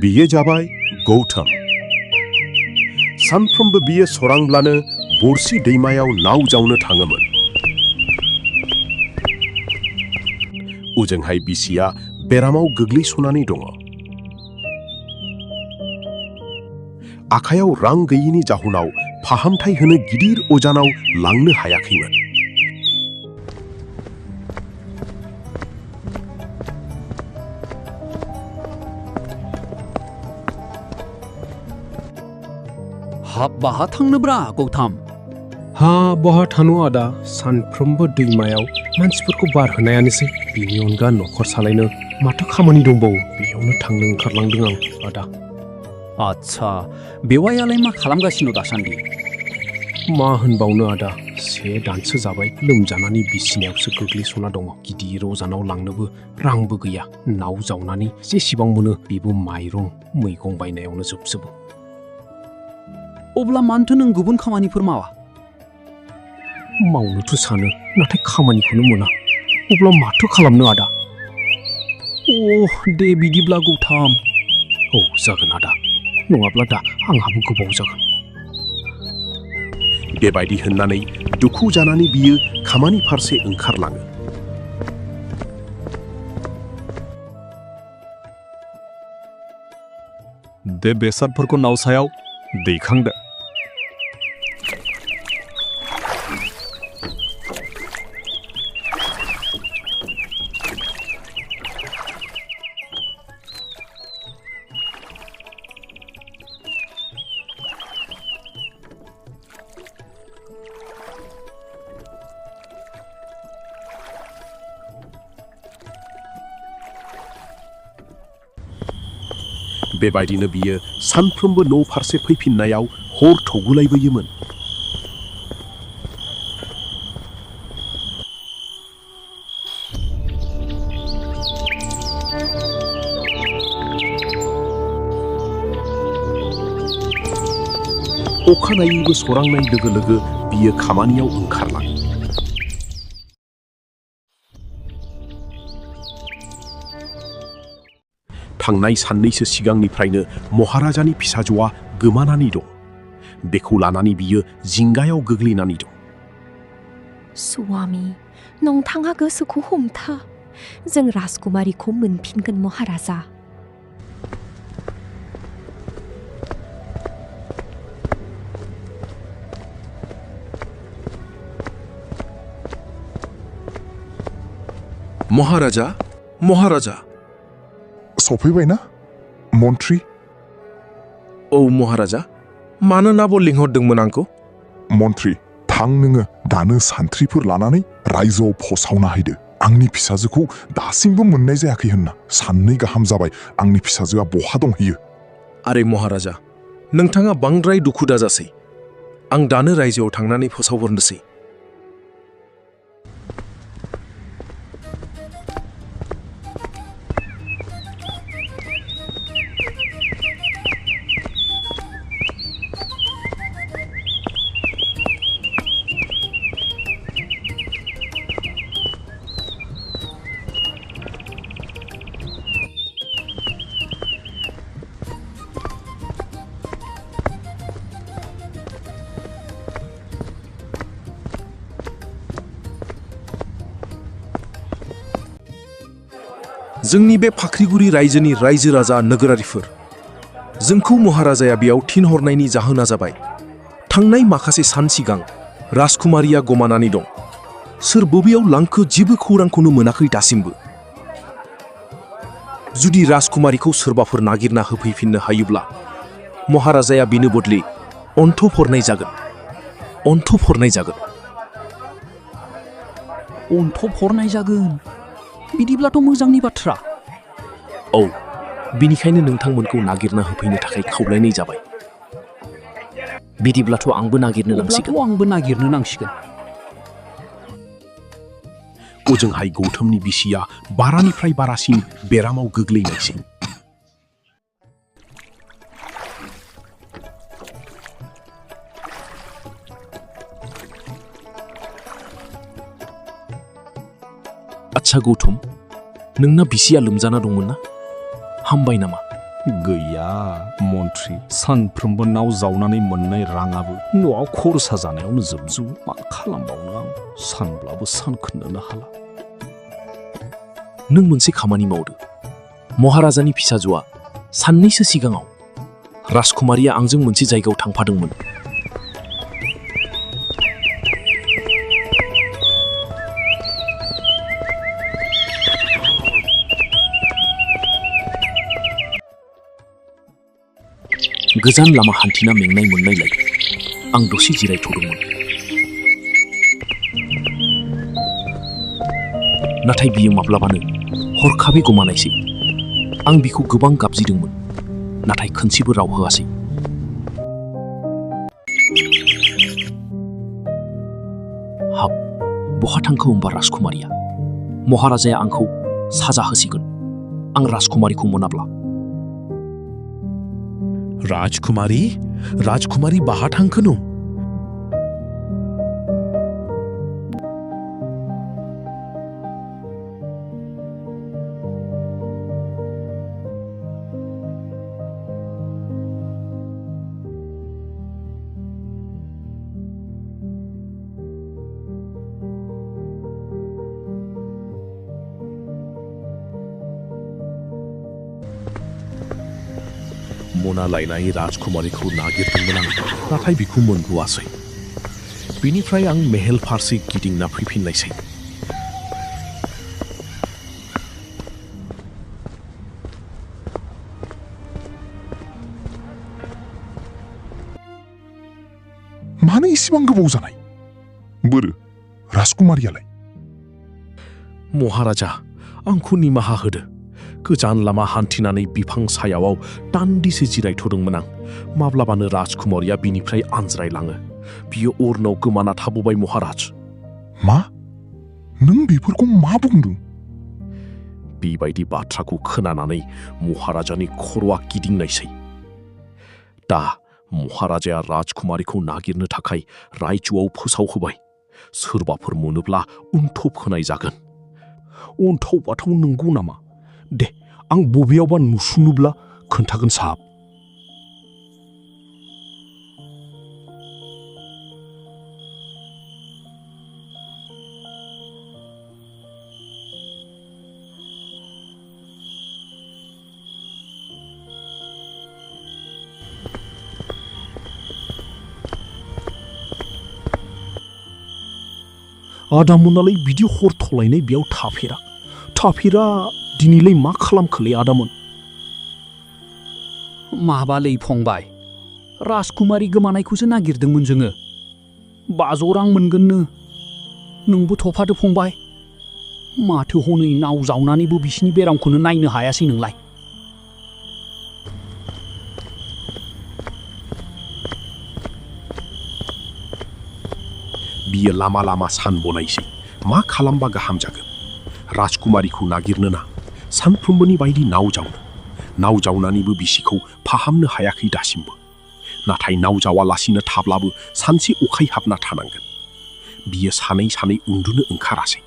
बियो जाबाय गौतम। सानफ्रोमबो बियो सोरांब्लानो बोरसि दैमायाव नाव जावनो थाङोमोन। ओजोंहाय बिसिया बेरामाव गोग्लैसोनानै दङ। आखायाव रां गैयिनि जाहोनाव फाहामथाय होनो गिदिर अजानाव लांनो हायाखैमोन। हाब बाहा थांनोब्रा गौतम? हा बहा थानो आदा, सानफ्रोमबो दैमायाव मानसिफोरखौ बारहोनायानोसै। बिनि अनगा न'खर सालायनो माथो खामानि दंबावो, बेयावनो थांनो ओंखारलांदों आं आदा। आच्छा, बेवाइयालाय मा खालामगासिनो दासान्दि? मा होनबावनो आदा, से दानसो जाबाय लोमजानानै बिसिनायावसो गोग्लैसोना दङ। गिदिर अजानाव लांनोबो रांबो गैया। नाव जावनानै जेसेबां मोनो बेबो माइरं मैगं बायनायावनो जोबजोबो। अब्ला मानोथो नों गुबुन खामानिफोर मावा? मावनोथ' सानो, नाथाय खामानिखौनो मोना। अब्ला माथो खालामनो आदा? दे बिदिब्ला गौतम। औ जागोन आदा, नङाब्ला दा आंहाबो गोबाव जागोन। बेबायदि होननानै दुखु जानानै बियो खामानि फारसे ओंखारलाङो। दे बेसादफोरखौ नाव सायाव दैखांदो। बेबायदिनो बियो सानफ्रोमबो न' फारसे फैफिननायाव हर थौगुलायबोयोमोन। अखानायैबो सोरांनाय लोगो लोगो बियो खामानियाव ओंखारलाङो। थांनाय साननैसो सिगांनिफ्रायनो महाराजानि फिसाजोआ गोमानानै दं। बेखौ लानानै बियो जिंगायाव गोग्लैनानै दं। स्वामी, नोंथाङा गोसोखौ हमथा। जों राजकुमारीखौ मोनफिनगोन महाराजा। महाराजा, महाराजा। सफैबायना मन्त्रि? औ महाराजा, मानो नाबल लिंहरदोंमोन आंखौ? मन्त्रि, थां नोङो दानो सान्थ्रिफोर लानानै रायजोआव फोसावना हैदो। आंनि फिसाजोखौ दासिमबो मोननाय जायाखै होनना। 3 गाहाम जाबाय आंनि फिसाजोआ बहा दंहैयो। आरे महाराजा, नोंथाङा बांद्राय दुखु दाजासै। आं दानो रायजोआव थांनानै फोसावहरनोसै। जोंनि बे फाख्रिगुरि रायजोनि रायजो राजा नोगोरारिफोर, जोंखौ महाराजाया बेयाव थिनहरनायनि जाहोना जाबाय, थांनाय माखासे सान सिगां राजकुमारिया गोमानानै दं। सोर बबेयाव लांखो जेबो खौरांखौनो मोनाखै दासिमबो। जुदि राजकुमारिखौ सोरबाफोर नागिरना होफैफिननो हायोब्ला महाराजाया बिनो बदलै अन्थोब हरनाय जागोन। अन्थोब हरनाय जागोन। अन्थोब हरनाय जागोन? बिदिब्लाथ' मोजांनि बाथ्रा। औ, बिनिखायनो नोंथांमोनखौ नागिरना होफैनो थाखाय खावलायनाय जाबाय। बिदिब्लाथ' आंबो नागिरनो नांसिगोन। आंबो नागिरनो नांसिगोन। ओजोंहाय गौतमनि बिसिया बारानिफ्राय बारासिन बेरामाव गोग्लैनायसै। आच्छा गौतम, नोंना बिसिया लोमजाना दंमोन ना? हामबाय नामा? गैया मन्थ्रि सानफ्रोमबो नाव जावनानै मोननाय राङाबो न'आव खरसा जानायावनो जोबजोबो मा खालामबावनो आं सानब्लाबो सानखोनोनो हाला नों मोनसे खामानि मावदो महाराजानि फिसाजोआ साननैसो सिगाङाव राजकुमारिया आंजों मोनसे जायगायाव थांफादोंमोन गोजान लामा हान्थिना मेंनाय मोननायलाय आं दसे जिरायथ'दोंमोन नाथाय बियो माब्लाबानो हरखाबै गोमानायसै आं बिखौ गोबां गाबज्रिदोंमोन नाथाय खोनसेबो राव होआसै हाब बहा थांखो होमबा राजकुमारिया महाराजाया आंखौ साजा होसिगोन आं राजकुमारिखौ मोनाब्ला राजकुमारी बाहा थांखो नं मना लायनाय राजकुमारिखौ नागिरदोंमोन आं नाथाय बिखौ मोनबोआसै बिनिफ्राय आं मेहेल फारसे गिदिंना फैफिननायसै मानो इसेबां गोबाव जानाय बोरो राजकुमारियालाय महाराजा आंखौ निमाहा होदो गोजान लामा हान्थिनानै बिफां सायाव दान्दिसे जिरायथ'दोंमोन आं माब्लाबानो राजकुमारिया बिनिफ्राय आनज्रायलाङो बियो अरनाव गोमाना थाबोबाय महाराज मा नों बेफोरखौ मा बुंदों बेबायदि बाथ्राखौ खोनानानै महाराजानि खर'आ गिदिंनायसै दा महाराजाया राजकुमारिखौ नागिरनो थाखाय रायजोआव फोसावहोबाय सोरबाफोर मोनोब्ला उनथप होनाय जागोन अन्थाव बाथाव नंगौ नामा दे आं बबेयावबा नुसुनोब्ला खोन्थागोन साहाब आदामोनालाय बिदि हर थलायनाय बेयाव थाफेरा दिनैलाय मा खालामखोलै आदामोन माबालै फंबाय राजकुमारि गोमानायखौसो नागिरदोंमोन जोङो 500 रां मोनगोननो नोंबो थफादो फंबाय माथो हनै नाव जावनानैबो बिसिनि बेरामखौनो नायनो हायासै नोंलाय बियो लामा लामा सानबोनायसै मा खालामबा गाहाम जागोन राजकुमारिखौ नागिरनो ना सानफ्रोमबोनि बायदि नाव जावनानैबो बिसिखौ फाहामनो हायाखै दासिमबो नाथाय नाव जावालासिनो थाब्लाबो सानसे अखाय हाबना थानांगोन बियो सानै उन्दुनो ओंखारासै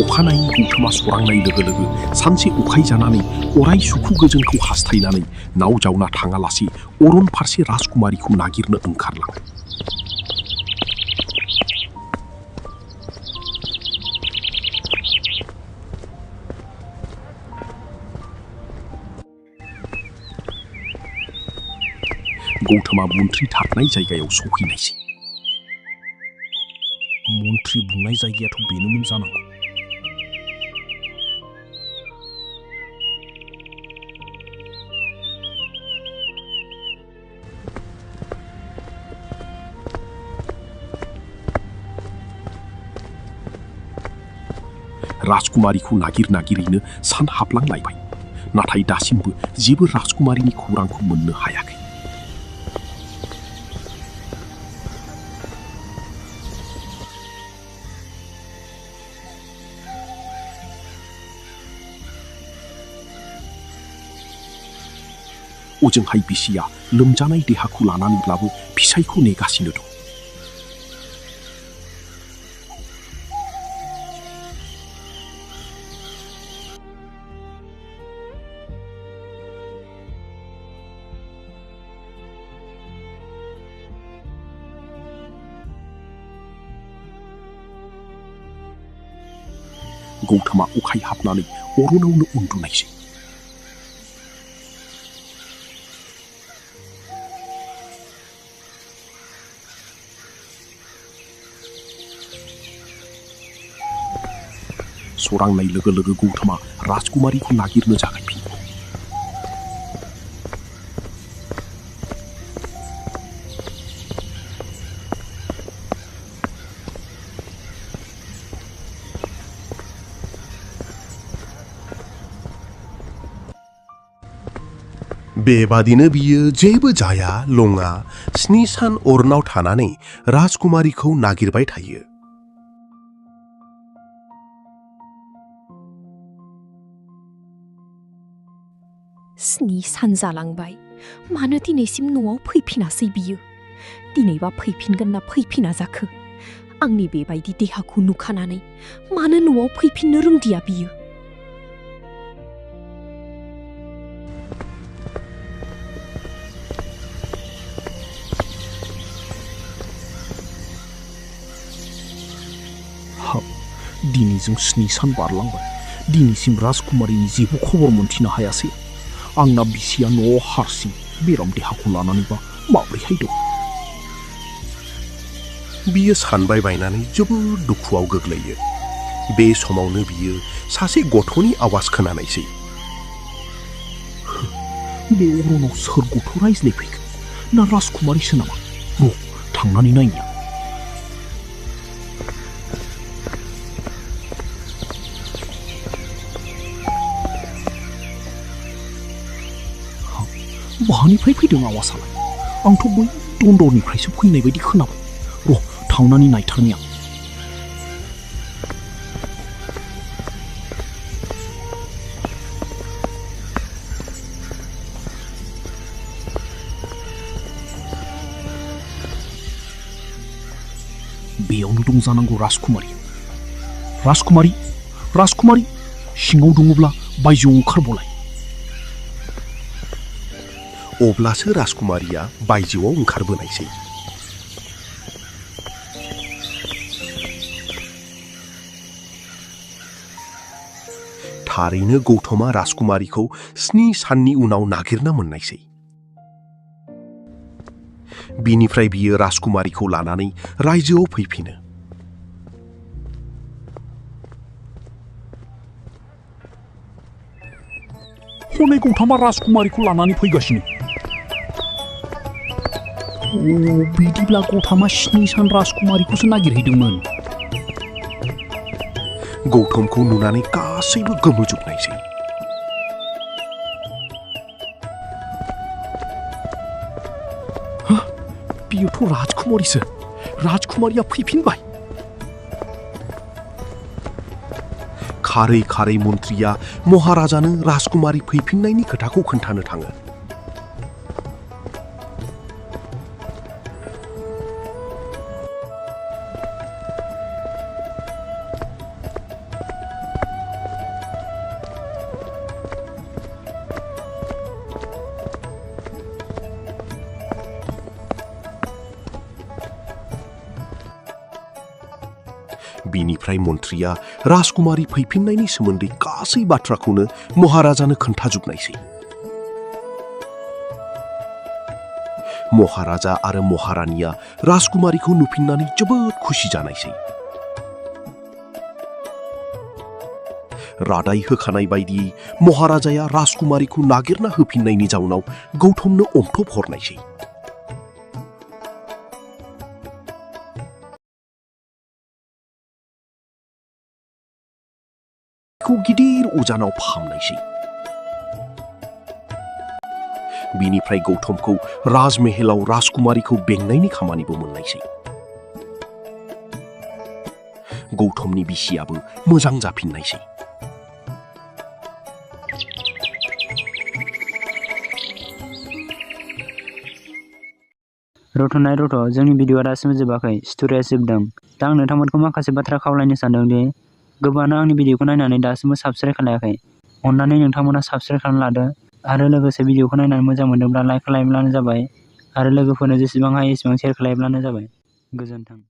अखानायै गौतमा सोरांनाय लोगो लोगो सानसे अखाय जानानै अराय सुखु गोजोनखौ हास्थायनानै नाव जावना थाङालासे अरन फारसे राजकुमारिखौ नागिरनो ओंखारलाङो गौतमा मन्थ्रि थानाय जायगायाव सौहैनायसै मन्थ्रि बुंनाय जायगायाथ' बेनोमोन जानांगौ राजकुमारिखौ नागिरैनो सान हाबलांलायबाय नाथाय दासिमबो जेबो राजकुमारिनि खौरांखौ मोननो हायाखै ओजोंहाय बिसिया लोमजानाय देहाखौ लानानैब्लाबो फिसायखौ नेगासिनो दं। गौतमा अखाय हाबनानै अरनावनो उन्दुनायसै। सोरांनाय लोगो लोगो गौतमा राजकुमारीखौ नागिरनो जागायफिनो। बेबादिनो बियो जेबो जाया लङा 7 सान अरनाव थानानै राजकुमारीखौ नागिरबाय थायो। स्नि सान जालांबाय, मानो दिनैसिम न'आव फैफिनासै बियो? दिनैबा फैफिनगोन ना फैफिना जाखो? आंनि बेबायदि देहाखौ नुखानानै मानो न'आव फैफिननो रोंदिया बियो? दिनैजों 7 सान बारलांबाय, दिनैसिम राजकुमारीनि जेबो खबर मोनथिनो हायासै। आंना बिसिया न'आव हारसिं बेराम देहाखौ लानानैबा माब्रैहाय दं? बियो सानबाय बायनानै जोबोद दुखुआव गोग्लैयो। बे समावनो बियो सासे गथ'नि आवाज खोनानायसै। बे अरनाव सोर गथ' रायज्लायफैगोन? ना राजकुमारीसो नामा? र' थांनानै नायनि। बहानिफ्राय फैदों आवाजालाय? आंथ' बै दन्दरनिफ्रायसो फैनाय बायदि खोनाबाय। र' थांनानै नायथारनि आं। बेयावनो दं जानांगौ राजकुमारी। राजकुमारी, राजकुमारी, सिङाव दङब्ला बायजोआव ओंखारबोलाय। अब्लासो राजकुमारीया बायजोआव ओंखारबोनायसै। थारैनो गौतमा राजकुमारीखौ 7 साननि उनाव नागिरना मोननायसै। बिनिफ्राय बियो राजकुमारीखौ लानानै रायजोआव फैफिनो। हनै गौतमा राजकुमारीखौ लानानै फैगासिनो। बिदिब्ला गौतमा 7 सान राजकुमारीखौसो नागिरहैदोंमोन। गौतमखौ नुनानै गासैबो गोमोजोबनायसै। बियोथ' राजकुमारीसो। राजकुमारीया फैफिनबाय। खारै खारै मन्त्रिया महाराजानो राजकुमारी फैफिननायनि खोथाखौ खोन्थानो थाङो। बिनिफ्राय मन्त्रिया राजकुमारी फैफिननायनि सोमोन्दै गासै बाथ्राखौनो महाराजानो खोन्थाजोबनायसै। महाराजा आरो महारानिया राजकुमारीखौ नुफिननानै जोबोद खुसि जानायसै। रादाय होखानाय बायदियै महाराजाया राजकुमारीखौ नागिरना होफिननायनि जाउनाव गौतमनो अनथोब हरनायसै। गिदिर अजानाव फाहामनायसै। बिनिफ्राय गौतमखौ राजमहलाव राजकुमारीखौ बेंनायनि खामानिबो मोननायसै। गौतमनि बिसियाबो मोजां जाफिननायसै। रथ'नाय रथ' जोंनि भिडिअआ दासिमबो जोबाखै, स्ट'रिया जोबदों। दा आं नोंथांमोनखौ माखासे बाथ्रा खावलायनो सानदोंदि गोबाङानो आंनि भिडिअखौ नायनानै दासिमबो साबस्क्राइब खालायाखै। अन्नानै नोंथांमोना साबस्क्राइब खालामना लादो आरो लोगोसे भिडिअखौ नायनानै मोजां मोनदोंब्ला लाइक खालामब्लानो जाबाय आरो लोगोफोरनो जेसेबां हायो एसेबां शेयार खालामब्लानो जाबाय। गोजोन्थों।